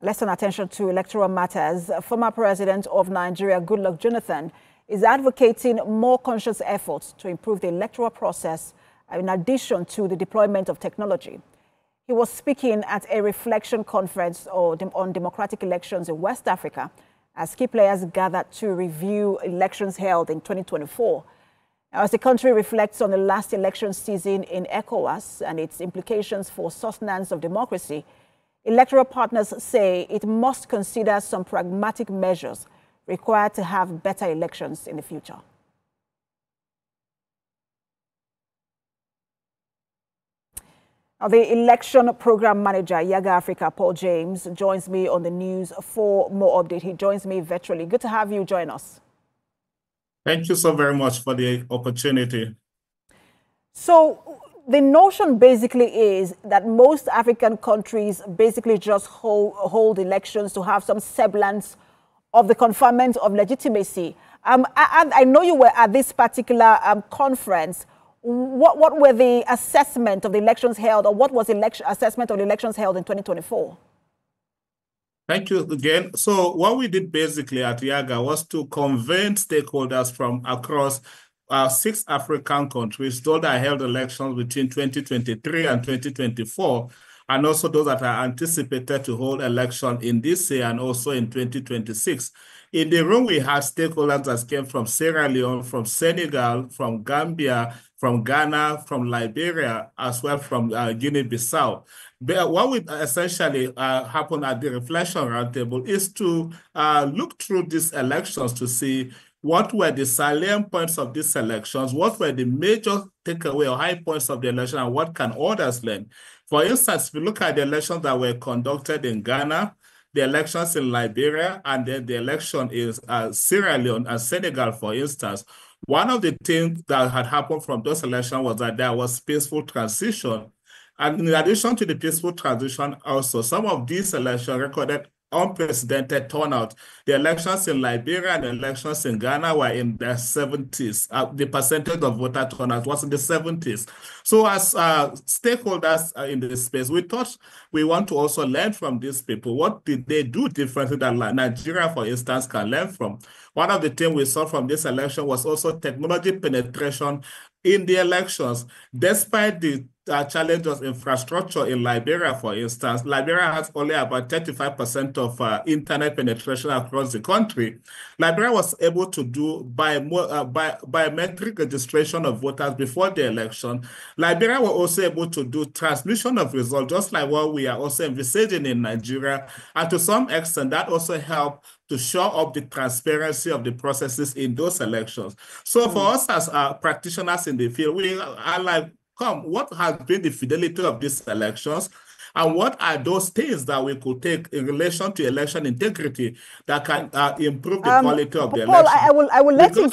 Let's turn attention to electoral matters. Former President of Nigeria, Goodluck Jonathan, is advocating more conscious efforts to improve the electoral process in addition to the deployment of technology. He was speaking at a reflection conference on democratic elections in West Africa as key players gathered to review elections held in 2024. Now, as the country reflects on the last election season in ECOWAS and its implications for sustenance of democracy, electoral partners say it must consider some pragmatic measures required to have better elections in the future. Now, the election program manager, Yaga Africa, Paul James, joins me on the news for more update. He joins me virtually. Good to have you join us. Thank you so very much for the opportunity. So the notion basically is that most African countries basically just hold elections to have some semblance of the conferment of legitimacy. I know you were at this particular conference. What were the assessment of the elections held, or what was the assessment of the elections held in 2024? Thank you again. So what we did basically at Yaga was to convene stakeholders from across 6 African countries, those that held elections between 2023 and 2024, and also those that are anticipated to hold election in this year and also in 2026. In the room, we had stakeholders that came from Sierra Leone, from Senegal, from Gambia, from Ghana, from Liberia, as well from Guinea-Bissau. What would essentially happen at the reflection roundtable is to look through these elections to see what were the salient points of these elections, what were the major takeaway or high points of the election, and what can others learn. For instance, if you look at the elections that were conducted in Ghana, the elections in Liberia, and then the election in Sierra Leone and Senegal, for instance, one of the things that had happened from those elections was that there was peaceful transition. And in addition to the peaceful transition, also, some of these elections recorded unprecedented turnout. The elections in Liberia and the elections in Ghana were in the 70s. The percentage of voter turnout was in the 70s. So as stakeholders in this space, we thought we want to also learn from these people. What did they do differently that Nigeria, for instance, can learn from? One of the things we saw from this election was also technology penetration in the elections. Despite the challenge of infrastructure in Liberia, for instance, Liberia has only about 35% of internet penetration across the country. Liberia was able to do biometric registration of voters before the election. Liberia were also able to do transmission of results, just like what we are also envisaging in Nigeria. And to some extent, that also helped to show up the transparency of the processes in those elections. So for us as practitioners in the field, we are like, what has been the fidelity of these elections? And what are those things that we could take in relation to election integrity that can improve the quality of the Paul, election? I will let you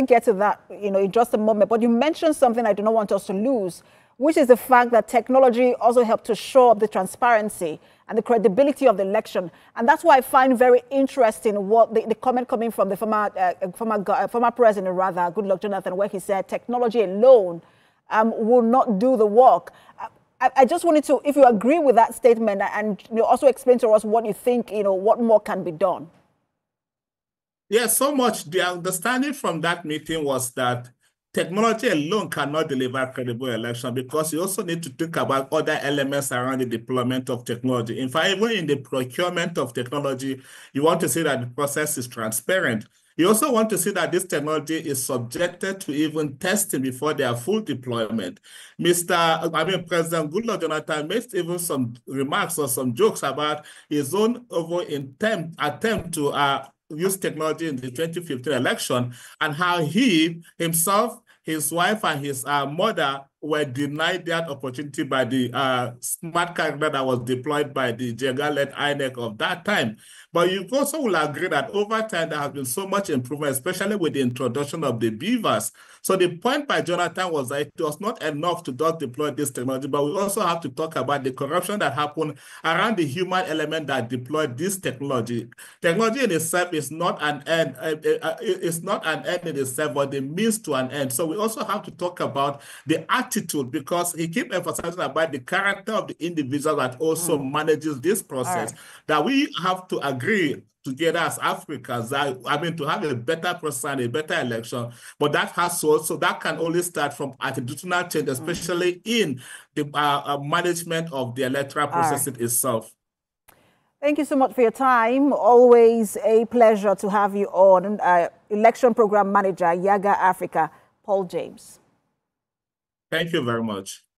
get to that, in just a moment. But you mentioned something I do not want us to lose, which is the fact that technology also helped to show up the transparency and the credibility of the election. And that's why I find very interesting what the comment coming from the former president, Goodluck Jonathan, where he said technology alone will not do the work. I just wanted to, if you agree with that statement, and also explain to us what you think, what more can be done. Yeah, so much. The understanding from that meeting was that technology alone cannot deliver credible election, because you also need to think about other elements around the deployment of technology. In fact, even in the procurement of technology, you want to see that the process is transparent. You also want to see that this technology is subjected to even testing before their full deployment. President Goodluck Jonathan made even some remarks or some jokes about his own attempt to use technology in the 2015 election, and how he himself, his wife, and his mother were denied that opportunity by the smart card that was deployed by the Jega-led INEC of that time. But you also will agree that over time there has been so much improvement, especially with the introduction of the beavers. So the point by Jonathan was that it was not enough to just deploy this technology, but we also have to talk about the corruption that happened around the human element that deployed this technology. Technology in itself is not an end. It's not an end in itself, but the means to an end. So we also have to talk about the attitude, because he keeps emphasizing about the character of the individual that also manages this process, that we have to agree together as Africans, that, I mean, to have a better process and a better election, but that has to also, that can only start from attitudinal change, especially in the management of the electoral process itself. Thank you so much for your time. Always a pleasure to have you on. Election Program Manager, YAGA Africa, Paul James. Thank you very much.